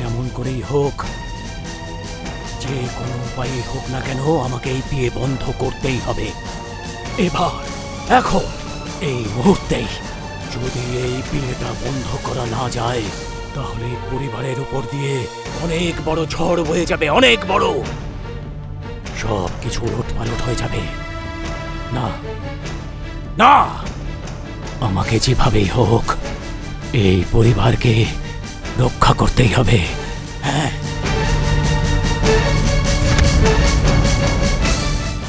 যেমন করেই হোক, যে কোনো উপায়ে হোক না কেন, আমাকে এই বিয়ে বন্ধ করতেই হবে। এবার, এখন, এই মুহূর্তেই। যদি এই বিয়েটা বন্ধ করা না যায়, তাহলে পরিবারের উপর দিয়ে অনেক বড় ঝড় বয়ে যাবে, অনেক বড়। সব কিছু উলটপালট হয়ে যাবে। না না, আমাকে যেভাবেই হোক এই পরিবারকে রক্ষা করতেই হবে। হ্যাঁ,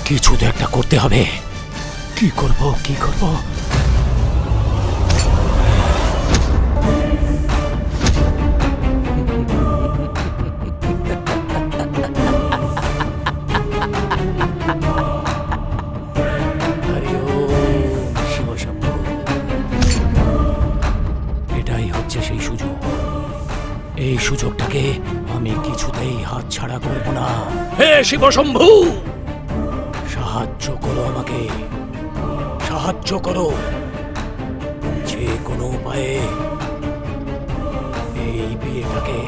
কিছু তো একটা করতে হবে। কি করব, কি করব? হরি ওম শিব শম্ভু। এটাই হচ্ছে সেই সুযোগ। এই সুযোগটাকে আমি কিছুতেই হাতছাড়া করব না। হে শিব শম্ভু, সাহায্য করো আমাকে, সাহায্য করো। যে কোনো উপায়ে এই বিয়েটাকে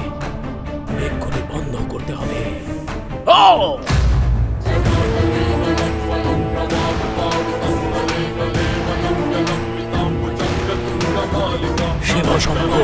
এক্ষুনি বন্ধ করতে হবে। ও শিব শম্ভু।